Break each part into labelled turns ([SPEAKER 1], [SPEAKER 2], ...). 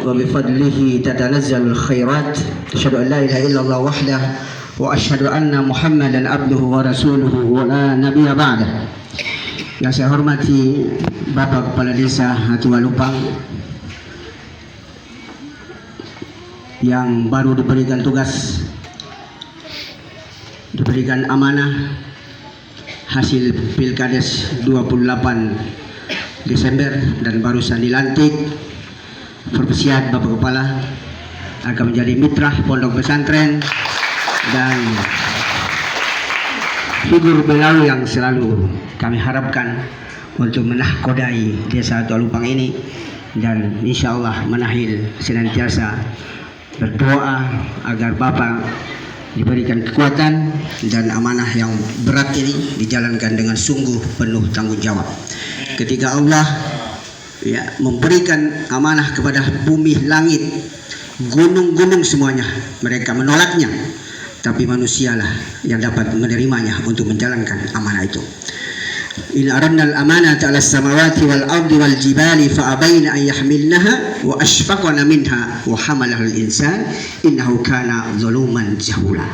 [SPEAKER 1] وبفضله تتنزل الخيرات. أشهد أن لا إله إلا الله وحده وأشهد أن محمدا عبده ورسوله ولا نبي بعده. Yang saya hormati Bapak Kepala Desa Hatualupang yang baru diberikan tugas, diberikan amanah hasil Pilkades 28 Desember dan barusan dilantik. Persiap Bapak Kepala akan menjadi mitra pondok pesantren dan figur beliau yang selalu kami harapkan untuk menahkodai desa Hatualupang ini, dan insya Allah menahil senantiasa berdoa agar Bapak diberikan kekuatan dan amanah yang berat ini dijalankan dengan sungguh penuh tanggung jawab. Ketika Allah memberikan amanah kepada bumi, langit, gunung-gunung semuanya, mereka menolaknya, tapi manusialah yang dapat menerimanya untuk menjalankan amanah itu. In aradna al-amanata 'ala as-samawati wal ardi wal jibali fa abaina an yahmilnaha wa ashfaqna minha wa hamalaha al-insan innahu kana zaluman jahula.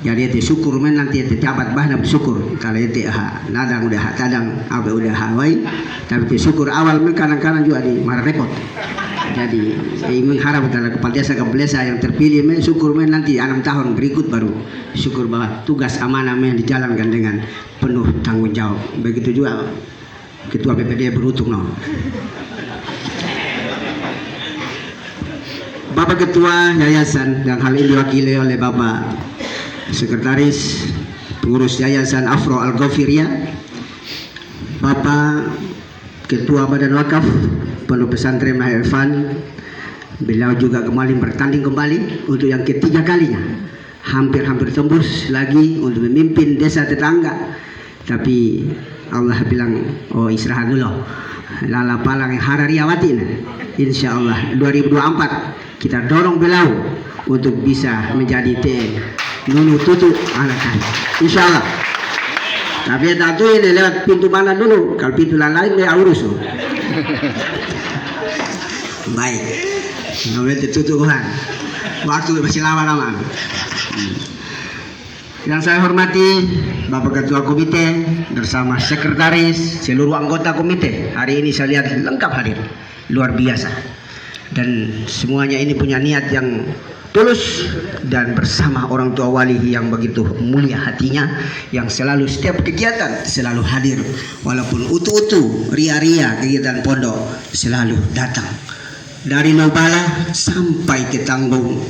[SPEAKER 1] Jadi itu syukur men nanti itu jabat bahna bersyukur kalau itu nadang udah kadang apa udah hawai, tapi itu syukur awal men kadang-kadang juga di marah repot. Jadi mengharap adalah kepala desa yang terpilih men syukur men nanti 6 tahun berikut baru syukur bahwa tugas amanah men dijalankan dengan penuh tanggung jawab. Begitu juga Ketua BPD beruntung no. Bapak Ketua Yayasan yang hal ini diwakili oleh Bapak Sekretaris Pengurus Yayasan Afro Al-Ghafiriyah, Bapak Ketua Badan Wakaf Pondok Pesantren Mahir Irfan, beliau juga kembali bertanding kembali untuk yang ketiga kalinya, hampir tembus lagi untuk memimpin desa tetangga, tapi Allah bilang oh istirahat dulu, lala palang harariawati. Insya Allah 2024 kita dorong beliau untuk bisa menjadi nunu tutu anakan, insya Allah. Tapi tentu ini lewat pintu mana dulu, kalau pintu lain dia urus. Baik, nggak boleh ditutup kan, waktu masih lama. Yang saya hormati Bapak Ketua Komite bersama Sekretaris, seluruh anggota komite. Hari ini saya lihat lengkap hadir, luar biasa. Dan semuanya ini punya niat yang tulus dan bersama orang tua wali yang begitu mulia hatinya, yang selalu setiap kegiatan selalu hadir, walaupun utuh-utuh ria-ria kegiatan pondok selalu datang. Dari Nobala sampai ke Tanjung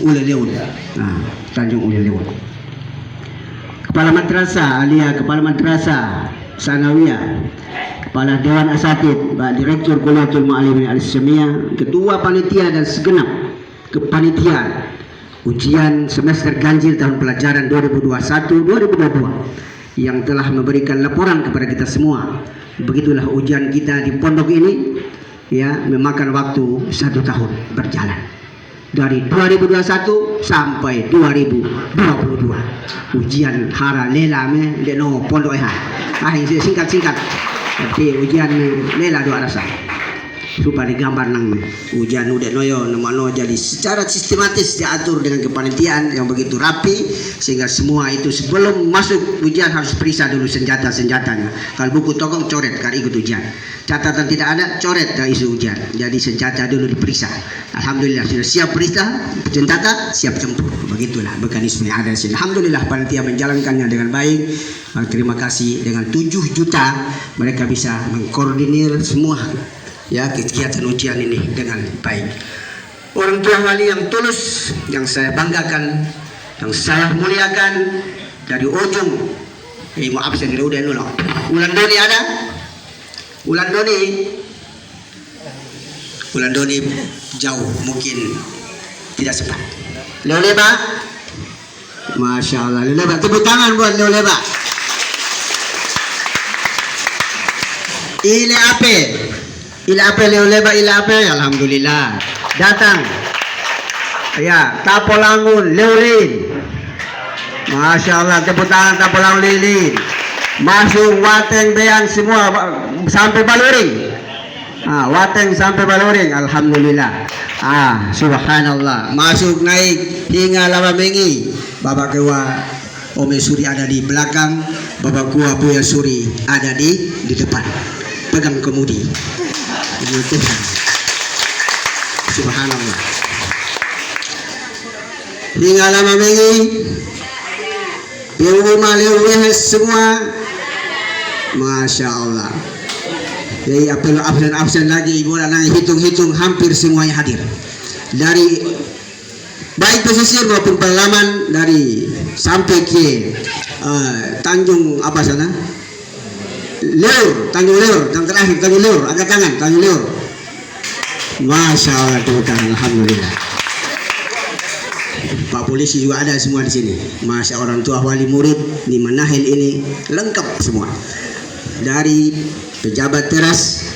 [SPEAKER 1] Uleleun. Nah, Tanjung Uleleun. Kepala Madrasah Aliyah, Kepala Madrasah Sanawiyah, Kepala Dewan Asatid, Pak Direktur Kuliatul Mu'allimin Al-Islamiyah, Ketua Panitia dan segenap kepanitiaan ujian semester ganjil tahun pelajaran 2021-2022 yang telah memberikan laporan kepada kita semua. Begitulah ujian kita di pondok ini, memakan waktu 1 tahun berjalan. Dari 2021 sampai 2022. Ujian hara lela me deno pondok singkat-singkat. Tapi ujian lela dua rasa. Supaya digambar nang ujian udah noyo nomano, jadi secara sistematis diatur dengan kepanitiaan yang begitu rapi, sehingga semua itu sebelum masuk ujian harus periksa dulu senjatanya. Kalau buku tokong coret kalau ikut ujian, catatan tidak ada coret dari isu ujian, jadi senjata dulu diperiksa. Alhamdulillah sudah siap periksa senjata, siap tempur. Begitulah mekanisme yang ada di sini. Alhamdulillah panitia menjalankannya dengan baik. Terima kasih, dengan 7 juta mereka bisa mengkoordinir semua kegiatan ujian ini dengan baik. Orang tua wali yang tulus, yang saya banggakan, yang saya muliakan dari ujung. Maaf saya udah dulu. Ulan Doni ada? Ulan Doni jauh, mungkin tidak sempat. Leoleba, masya Allah. Leoleba, tepuk tangan buat Leoleba. Ile ape Leoleba, alhamdulillah datang. Ya, Tapolangun Leolin, masya Allah, tepuk tangan Tapolangun Leolin. Masuk Wateng Bean semua sampai Baluring. Wateng sampai Baluring, alhamdulillah. Subhanallah. Masuk naik hingga Lawamengi. Bapak Kewa Ome Suri ada di belakang, Bapak Kewa Buya Suri ada di depan. Pegang kemudi. Subhanallah. Hingga Lawamengi. Yang rumah semua, masya Allah. Jadi absen lagi ibu anak hitung hampir semuanya hadir. Dari baik pesisir maupun pedalaman, dari sampai ke Tanjung apa sana? Tanjung Liur, yang terakhir Tanjung Liur, angkat tangan Tanjung Liur. Masya Allah, alhamdulillah. Pak polisi juga ada semua di sini. Masya orang tua wali murid di Manahil ini lengkap semua. Dari pejabat teras,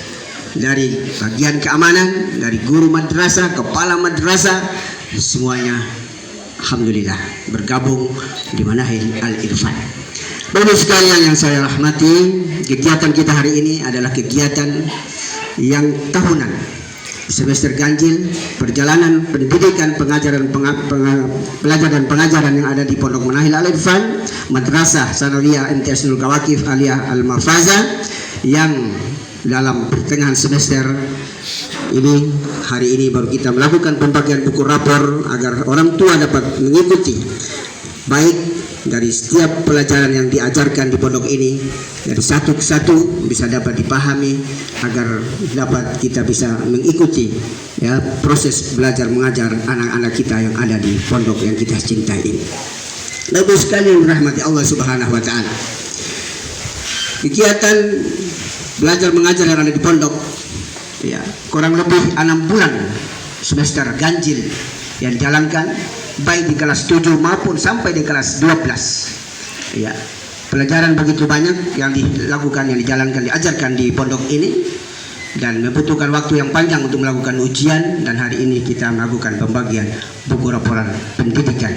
[SPEAKER 1] dari bagian keamanan, dari guru madrasah, kepala madrasah, semuanya alhamdulillah bergabung di Manahil Al-Irfan. Bapak sekalian yang saya rahmati, kegiatan kita hari ini adalah kegiatan yang tahunan. Semester ganjil perjalanan pendidikan pengajaran pelajar dan pengajaran yang ada di Pondok Manahil Al-Irfan Madrasah Sanawiyah MTS Nurul Kawakif Aliyah Al-Mafaza yang dalam pertengahan semester ini. Hari ini baru kita melakukan pembagian buku rapor agar orang tua dapat mengikuti baik dari setiap pelajaran yang diajarkan di pondok ini, dari satu ke satu bisa dapat dipahami agar dapat kita bisa mengikuti ya proses belajar mengajar anak-anak kita yang ada di pondok yang kita cintai ini. Bapak sekalian rahmati Allah Subhanahu wa taala. Kegiatan belajar mengajar yang ada di pondok ya kurang lebih 6 bulan semester ganjil yang dijalankan baik di kelas 7 maupun sampai di kelas 12. Ya, pelajaran begitu banyak yang dilakukan, yang dijalankan, diajarkan di pondok ini dan membutuhkan waktu yang panjang untuk melakukan ujian, dan hari ini kita melakukan pembagian buku laporan pendidikan.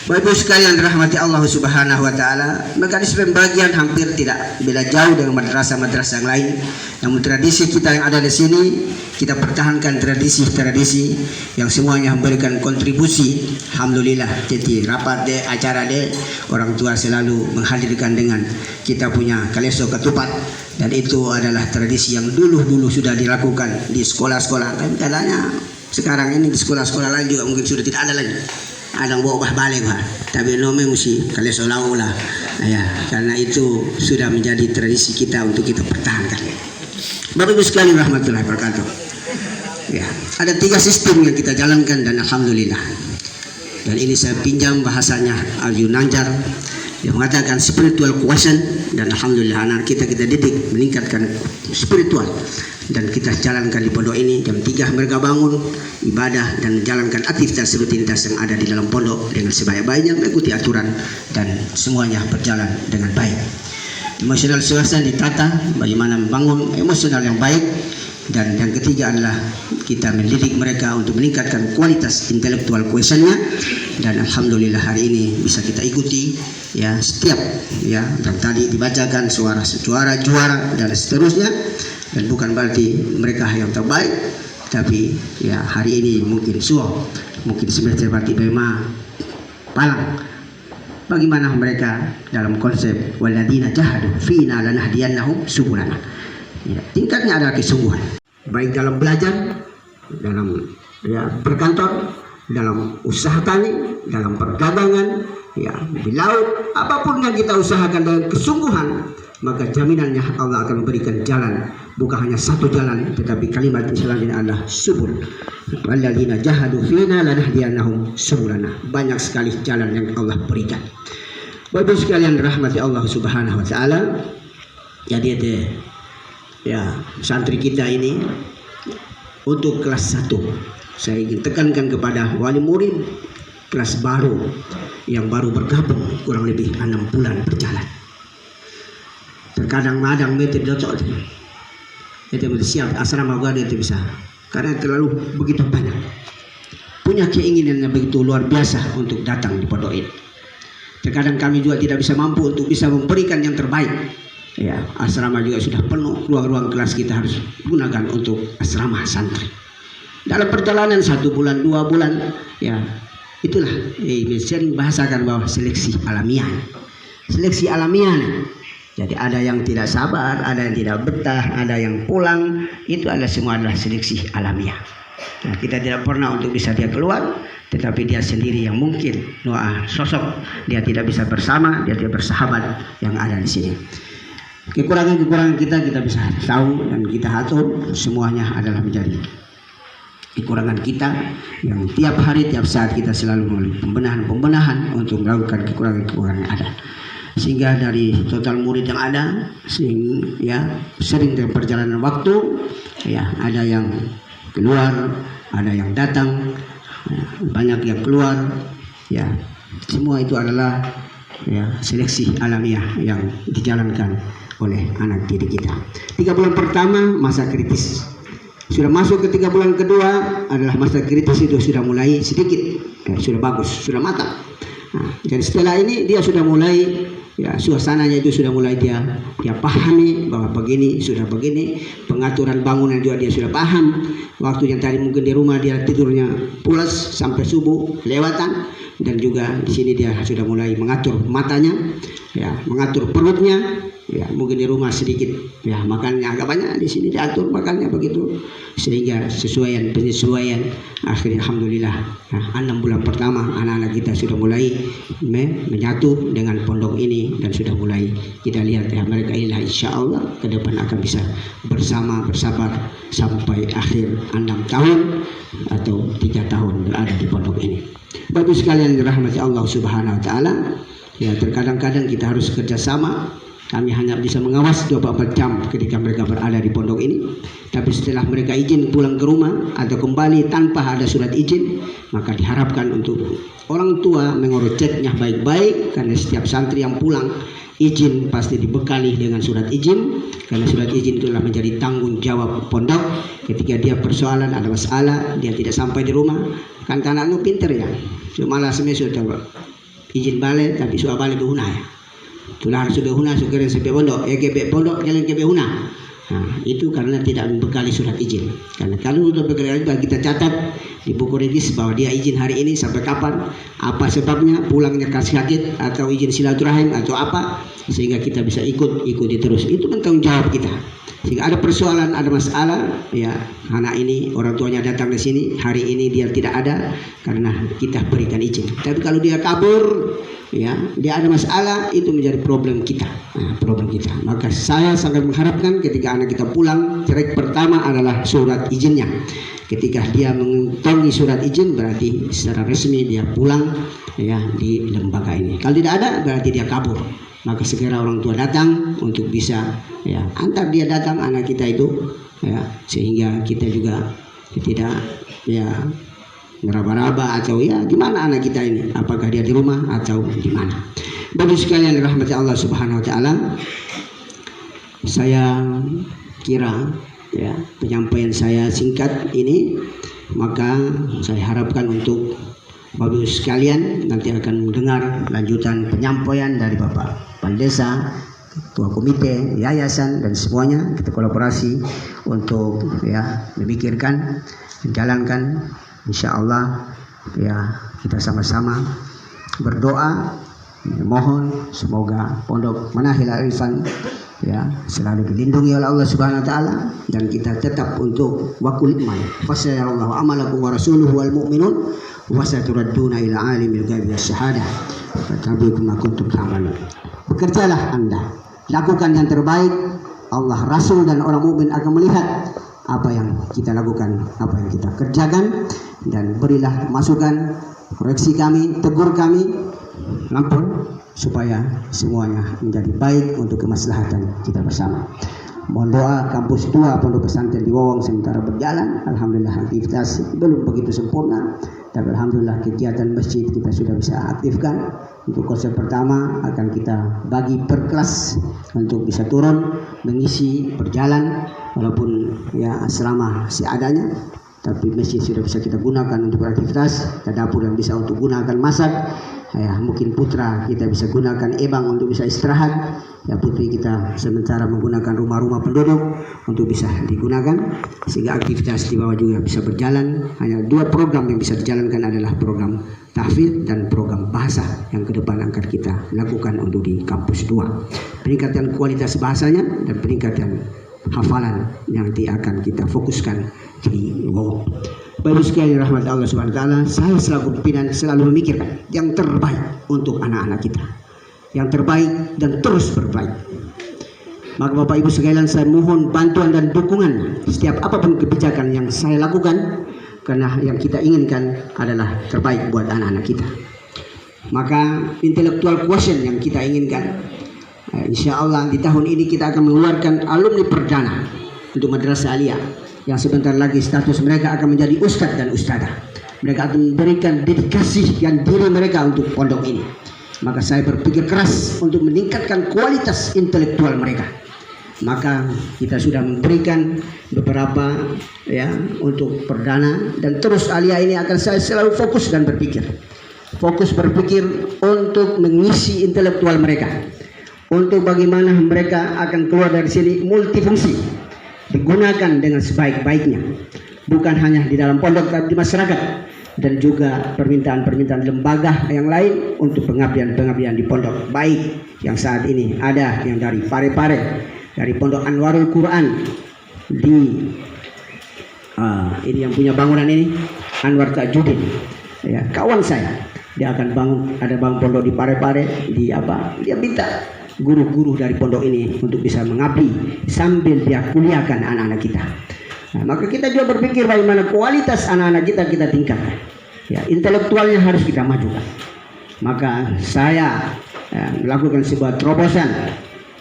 [SPEAKER 1] Bapak Ibu sekalian rahmati Allah Subhanahu wa taala, mekanisme pembagian hampir tidak beda jauh dengan madrasah-madrasah yang lain. Namun tradisi kita yang ada di sini, kita pertahankan tradisi-tradisi yang semuanya memberikan kontribusi. Alhamdulillah, jadi rapat deh, acara deh, orang tua selalu menghadirkan dengan kita punya kaleso ketupat, dan itu adalah tradisi yang dulu sudah dilakukan di sekolah-sekolah. Tapi katanya sekarang ini di sekolah-sekolah lain juga mungkin sudah tidak ada lagi. Ada bawa balik tapi nome mesti kaleso lau lah ya, karena itu sudah menjadi tradisi kita untuk kita pertahankan. Bapak Ibu sekalian rahmatullahi wabarakatuh. Ya, ada 3 sistem yang kita jalankan dan alhamdulillah. Dan ini saya pinjam bahasanya Al-Yunanjar yang mengatakan spiritual quotient, dan alhamdulillah anak kita didik meningkatkan spiritual, dan kita jalankan di pondok ini. Jam 3 mereka bangun ibadah dan menjalankan aktivitas rutinitas yang ada di dalam pondok dengan sebaik-baiknya, mengikuti aturan dan semuanya berjalan dengan baik. Emosional suasana ditata, bagaimana membangun emosional yang baik, dan yang ketiga adalah kita mendidik mereka untuk meningkatkan kualitas intelektual quotientnya, dan alhamdulillah hari ini bisa kita ikuti ya setiap ya, dan tadi dibacakan suara juara dan seterusnya. Dan bukan berarti mereka yang terbaik, tapi ya hari ini mungkin mungkin semester berarti Bema Palang. Bagaimana mereka dalam konsep waladina jahadu fina lanahdiyannahum subulana. Ya, tingkatnya adalah kesungguhan, baik dalam belajar, dalam ya berkantor, dalam usaha tani, dalam perdagangan, ya di laut, apapun yang kita usahakan dengan kesungguhan, maka jaminannya Allah akan memberikan jalan, bukan hanya satu jalan, tetapi kalimat selanjutnya adalah subul. Walladzina jahadu fina lanahdiyannahum subulana. Banyak sekali jalan yang Allah berikan. Bapak sekalian rahmati Allah Subhanahu wa taala. Jadi ya santri kita ini untuk kelas 1, saya ingin tekankan kepada wali murid kelas baru yang baru bergabung kurang lebih 6 bulan berjalan. Terkadang madang meter docok itu siap asrama gua itu bisa, karena terlalu begitu banyak, punya keinginan yang begitu luar biasa untuk datang di pondok ini. Terkadang kami juga tidak bisa mampu untuk bisa memberikan yang terbaik. Ya, asrama juga sudah penuh, ruang-ruang kelas kita harus gunakan untuk asrama santri. Dalam perjalanan 1 bulan, 2 bulan, ya itulah sering bahasakan bahwa seleksi alamiah. Seleksi alamiah. Jadi ada yang tidak sabar, ada yang tidak betah, ada yang pulang. Itu adalah semua adalah seleksi alamiah. Nah, kita tidak pernah untuk bisa dia keluar, tetapi dia sendiri yang mungkin sosok dia tidak bisa bersama, dia tidak bersahabat yang ada di sini. Kekurangan-kekurangan kita bisa tahu dan kita atur, semuanya adalah menjadi kekurangan kita yang tiap hari, tiap saat kita selalu melalui pembenahan untuk melakukan kekurangan-kekurangan yang ada. Sehingga dari total murid yang ada, sering dalam perjalanan waktu, ya ada yang keluar, ada yang datang, banyak yang keluar, ya semua itu adalah seleksi alamiah yang dijalankan oleh anak didik kita. 3 bulan pertama masa kritis, sudah masuk ke 3 bulan kedua adalah masa kritis, itu sudah mulai sedikit, sudah bagus, sudah matang. Nah, dan setelah ini dia sudah mulai, suasananya itu sudah mulai dia pahami bahwa begini, sudah begini, pengaturan bangunan juga dia sudah paham. Waktu yang tadi mungkin di rumah dia tidurnya pulas sampai subuh lewatan, dan juga di sini dia sudah mulai mengatur matanya, mengatur perutnya. Mungkin di rumah sedikit makannya agak banyak, di sini diatur makannya begitu, sehingga penyesuaian akhirnya alhamdulillah 6 bulan pertama anak-anak kita sudah mulai menyatu dengan pondok ini, dan sudah mulai kita lihat mereka inilah insya Allah ke depan akan bisa bersabar sampai akhir 6 tahun atau 3 tahun berada di pondok ini. Bapak sekalian dirahmati Allah Subhanahu wa taala, terkadang-kadang kita harus kerjasama. Kami hanya bisa mengawas 24 jam ketika mereka berada di pondok ini. Tapi setelah mereka izin pulang ke rumah atau kembali tanpa ada surat izin, maka diharapkan untuk orang tua mengurus ceknya baik-baik, karena setiap santri yang pulang izin pasti dibekali dengan surat izin, karena surat izin itulah menjadi tanggung jawab pondok. Ketika dia persoalan, ada masalah, dia tidak sampai di rumah, kan anak lu pinter ya, cuma lah semesur izin balik tapi soal balik behuna ya. Tulah sudah huna sukerin sepe pondok, kebe pondok kalian kebe huna. Nah, itu karena tidak membekali surat izin. Karena kalau sudah bekali kita catat di buku regis bahwa dia izin hari ini sampai kapan, apa sebabnya, pulangnya kasih sakit atau izin silaturahim atau apa, sehingga kita bisa ikuti terus. Itu kan tanggung jawab kita. Jika ada persoalan, ada masalah, anak ini orang tuanya datang ke sini, hari ini dia tidak ada karena kita berikan izin. Tapi kalau dia kabur, dia ada masalah, itu menjadi problem kita. Maka saya sangat mengharapkan ketika anak kita pulang, track pertama adalah surat izinnya. Ketika dia mengantongi surat izin, berarti secara resmi dia pulang di lembaga ini. Kalau tidak ada, berarti dia kabur. Maka segera orang tua datang untuk bisa antar dia datang anak kita itu, sehingga kita juga tidak meraba-raba atau di mana anak kita ini, apakah dia di rumah atau di mana. Bapak sekalian rahmat Allah Subhanahu wa taala, saya kira penyampaian saya singkat ini, maka saya harapkan untuk Bapak sekalian nanti akan mendengar lanjutan penyampaian dari Bapak Pandesa, Ketua Komite, Yayasan, dan semuanya. Kita kolaborasi untuk memikirkan, menjalankan. Insya Allah kita sama-sama berdoa, mohon semoga Pondok Manahil Arifan selalu dilindungi oleh Allah Subhanahu wa taala, dan kita tetap untuk wakul iman. Fasayallahu amalakum wa rasuluhu wal mu'minun wa saturadduna ila alimil ghaibi wasyahadah fatabi'ukum ma kuntum ta'malun. Bekerjalah Anda, lakukan yang terbaik. Allah, Rasul, dan orang mukmin akan melihat apa yang kita lakukan, apa yang kita kerjakan, dan berilah masukan, koreksi kami, tegur kami, lampun, supaya semuanya menjadi baik untuk kemaslahatan kita bersama. Mohon doa kampus 2 Pondok Pesantren di Wawang sementara berjalan. Alhamdulillah aktivitas belum begitu sempurna, tapi alhamdulillah kegiatan masjid kita sudah bisa aktifkan. Untuk konsep pertama akan kita bagi per kelas untuk bisa turun mengisi berjalan, walaupun asrama seadanya, tapi masjid sudah bisa kita gunakan untuk beraktivitas, ada dapur yang bisa untuk gunakan masak. Ya, mungkin putra kita bisa gunakan ebang untuk bisa istirahat. Ya, putri kita sementara menggunakan rumah-rumah penduduk untuk bisa digunakan sehingga aktivitas di bawah juga bisa berjalan. Hanya 2 program yang bisa dijalankan adalah program tahfidz dan program bahasa yang ke depan akan kita lakukan untuk di kampus 2. Peningkatan kualitas bahasanya dan peningkatan hafalan yang nanti akan kita fokuskan di bawah. Bapak sekalian rahmat Allah Subhanahu wa taala, saya selaku pimpinan selalu memikirkan yang terbaik untuk anak-anak kita. Yang terbaik dan terus berbaik. Maka Bapak Ibu sekalian, saya mohon bantuan dan dukungan setiap apapun kebijakan yang saya lakukan, karena yang kita inginkan adalah terbaik buat anak-anak kita. Maka intellectual quotient yang kita inginkan, insya Allah di tahun ini kita akan mengeluarkan alumni perdana untuk Madrasah Aliyah yang sebentar lagi status mereka akan menjadi ustadz dan ustadzah. Mereka akan memberikan dedikasi dan diri mereka untuk pondok ini. Maka saya berpikir keras untuk meningkatkan kualitas intelektual mereka. Maka kita sudah memberikan beberapa ya untuk perdana, dan terus Aliyah ini akan saya selalu fokus dan berpikir untuk mengisi intelektual mereka, untuk bagaimana mereka akan keluar dari sini multifungsi, digunakan dengan sebaik-baiknya, bukan hanya di dalam pondok tapi di masyarakat, dan juga permintaan-permintaan lembaga yang lain untuk pengabdian-pengabdian di pondok, baik yang saat ini ada yang dari Pare-Pare, dari Pondok Anwarul Quran di ini yang punya bangunan ini Anwar Tajudin, ya, kawan saya, dia akan bangun pondok di Pare-Pare, dia minta guru-guru dari pondok ini untuk bisa mengabdi sambil dia kuliahkan anak-anak kita. Nah, maka kita juga berpikir bagaimana kualitas anak-anak kita tingkatkan. Ya, intelektualnya harus kita majukan. Maka saya melakukan sebuah terobosan,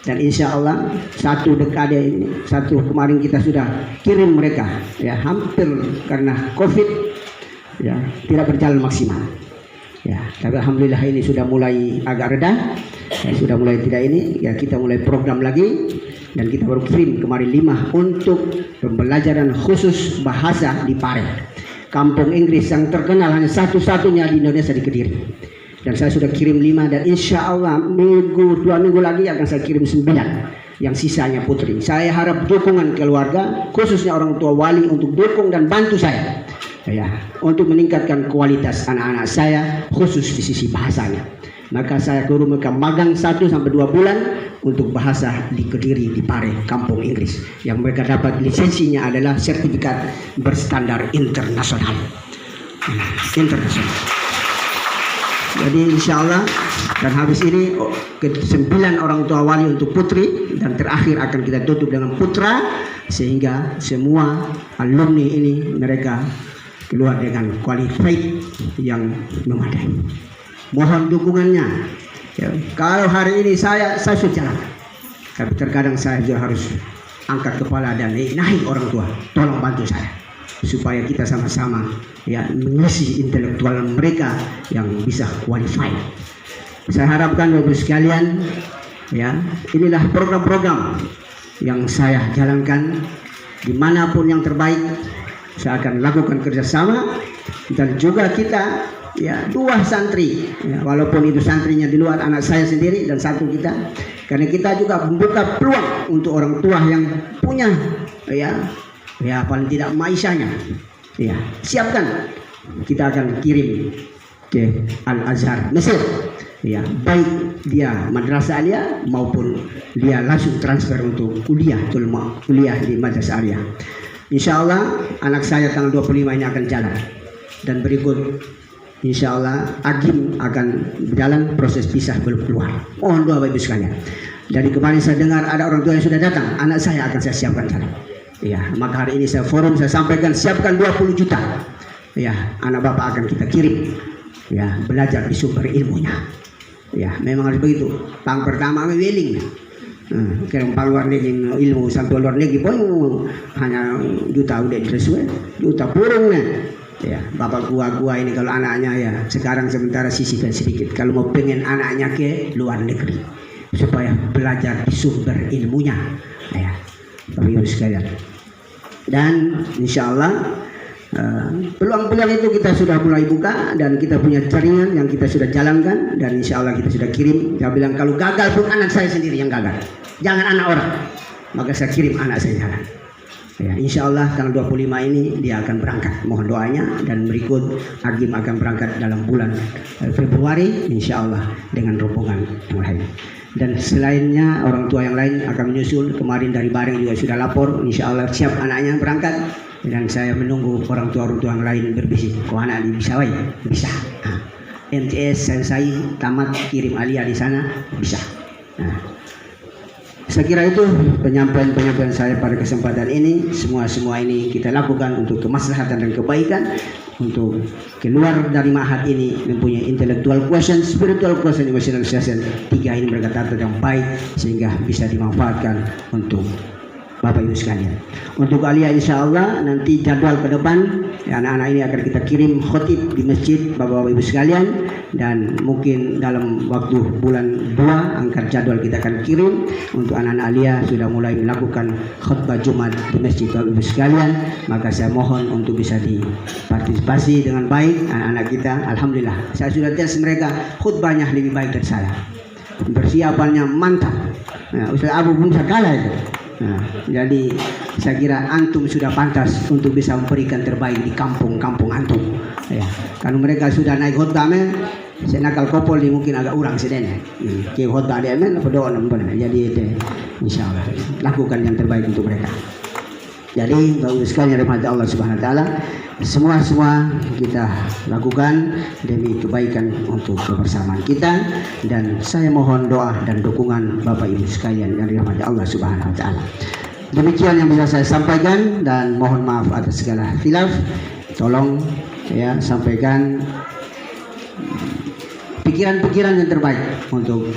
[SPEAKER 1] dan insya Allah satu dekade ini, kemarin kita sudah kirim mereka, ya, hampir karena COVID ya tidak berjalan maksimal. Ya, tapi alhamdulillah ini sudah mulai agak reda, ya, sudah mulai tidak ini, ya kita mulai program lagi, dan kita baru kirim kemarin 5 untuk pembelajaran khusus bahasa di Pare, kampung Inggris yang terkenal hanya satu-satunya di Indonesia, di Kediri. Dan saya sudah kirim 5, dan insya Allah 2 minggu lagi akan saya kirim 9, yang sisanya putri. Saya harap dukungan keluarga, khususnya orang tua wali, untuk dukung dan bantu saya, ya, untuk meningkatkan kualitas anak-anak saya, khusus di sisi bahasanya. Maka saya guru mereka magang 1 sampai 2 bulan untuk bahasa di Kediri, di Pare, kampung Inggris, yang mereka dapat lisensinya adalah sertifikat berstandar internasional. Jadi insya Allah, dan habis ini ke-9 orang tua wali untuk putri, dan terakhir akan kita tutup dengan putra, sehingga semua alumni ini mereka keluar dengan qualified yang memadai. Mohon dukungannya. Ya, kalau hari ini saya sudah jalan, tapi terkadang saya juga harus angkat kepala dan naik orang tua, tolong bantu saya supaya kita sama-sama ya mengisi intelektual mereka yang bisa qualified. Saya harapkan Bapak sekalian, ya, inilah program-program yang saya jalankan dimanapun yang terbaik. Saya akan lakukan kerjasama, dan juga kita, ya, 2 santri, ya, walaupun itu santrinya di luar, anak saya sendiri dan 1 kita, karena kita juga membuka peluang untuk orang tua yang punya, ya paling tidak maisanya, ya, siapkan, kita akan kirim ke Al-Azhar Mesir, ya, baik dia Madrasah Aliyah maupun dia langsung transfer untuk kuliah di Madrasah Aliyah. Insya Allah anak saya tanggal 25 ini akan jalan, dan berikut insya Allah Agim akan berjalan, proses pisah belum keluar. Mohon doa Bapak Ibu sekalian. Dari kemarin saya dengar ada orang tua yang sudah datang, anak saya akan saya siapkan jalan. Ya, maka hari ini saya sampaikan siapkan 20 juta. Ya, anak Bapak akan kita kirim, ya, belajar di sumber ilmunya. Ya, memang harus begitu. Pang pertama weling. Kalau pang luar negeri ilmu sampai luar negeri pun hanya juta udah sesuai, juta burungnya. Ya, bapak gua ini kalau anaknya, ya, sekarang sementara sisihkan sedikit. Kalau mau pengen anaknya ke luar negeri supaya belajar di sumber ilmunya, ya, Bapak Ibu sekalian. Dan insya Allah Peluang-peluang itu kita sudah mulai buka dan kita punya jaringan yang kita sudah jalankan dan insya Allah kita sudah kirim. Saya bilang kalau gagal pun anak saya sendiri yang gagal, jangan anak orang, maka saya kirim anak saya jalan. Ya, insya Allah tanggal 25 ini dia akan berangkat, mohon doanya, dan berikut Agim akan berangkat dalam bulan Februari insya Allah dengan rombongan yang lain. Dan selainnya orang tua yang lain akan menyusul. Kemarin dari Bareng juga sudah lapor, insya Allah siap anaknya berangkat. Dan saya menunggu orang tua yang lain berbisik, kok anak bisa wae? Bisa. Nah, MTS selesai tamat, kirim Alia di sana, bisa. Nah, saya kira itu penyampaian saya pada kesempatan ini. Semua ini kita lakukan untuk kemaslahatan dan kebaikan, untuk keluar dari ma'had ini mempunyai intellectual quotient, spiritual quotient, emotional quotient. Tiga ini berkata yang baik sehingga bisa dimanfaatkan untuk Bapak Ibu sekalian. Untuk Alia insya Allah nanti jadwal ke depan ya, anak-anak ini akan kita kirim khotib di masjid Bapak Ibu sekalian, dan mungkin dalam waktu bulan 2 angkat jadwal kita akan kirim untuk anak-anak Alia sudah mulai melakukan khutbah Jumat di masjid Bapak Ibu sekalian. Maka saya mohon untuk bisa dipartisipasi dengan baik anak-anak kita. Alhamdulillah saya sudah tes mereka, khutbahnya lebih baik dari saya, persiapannya mantap. Nah, Ustaz Abu pun saya kalah itu. Nah, jadi saya kira antum sudah pantas untuk bisa memberikan terbaik di kampung-kampung antum. Ya, kalau mereka sudah naik khutbah, saya nakal kopol di mungkin agak urang sedene. Ki khutbah dia berdoa benar. Jadi insya Allah lakukan yang terbaik untuk mereka. Jadi Bapak Ibu sekalian rahmat Allah Subhanahu wa taala, semua kita lakukan demi kebaikan untuk kebersamaan kita, dan saya mohon doa dan dukungan Bapak Ibu sekalian yang dirahmati Allah Subhanahu wa taala. Demikian yang bisa saya sampaikan dan mohon maaf atas segala khilaf. Tolong ya sampaikan pikiran-pikiran yang terbaik untuk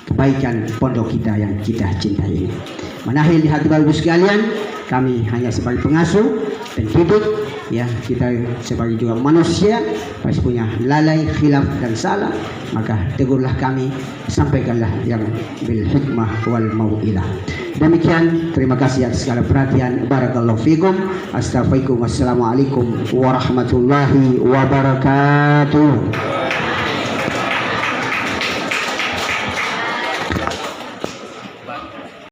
[SPEAKER 1] kebaikan pondok kita yang kita cintai ini. Menahil di hati Bapak Ibu sekalian, kami hanya sebagai pengasuh, pendidik, ya kita sebagai juga manusia pasti punya lalai, khilaf dan salah, maka tegurlah kami, sampaikanlah yang bil hikmah wal mau'ilah. Demikian, terima kasih atas segala perhatian. Barakallahu fikum. Astaghfirullahaladzim. Wassalamualaikum warahmatullahi wabarakatuh.